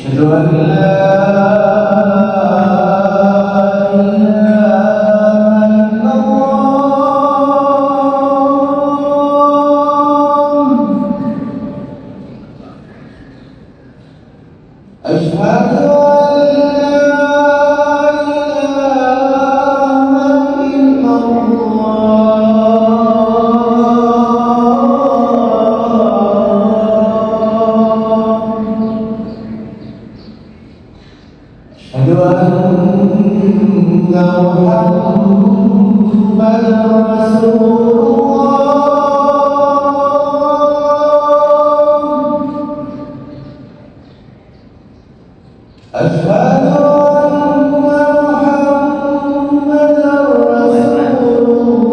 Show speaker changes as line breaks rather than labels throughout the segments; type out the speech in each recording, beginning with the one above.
أشهد أن لا إله إلا الله. أشهد أن أشهد أن محمدًا رسول الله. أشهد أن محمدًا رسول الله.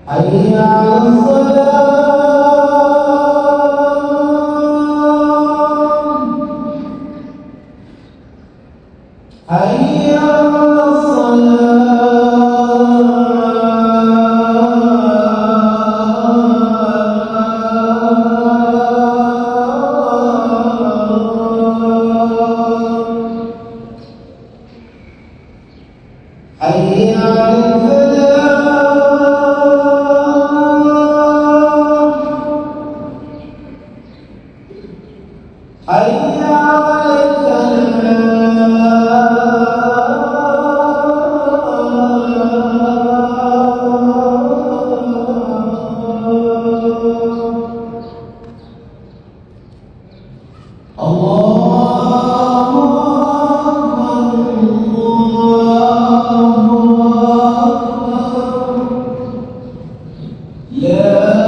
حي على الصلاة. حي على الصلاة. حي على الفلاح. حي على الفلاح. الله أكبر. لا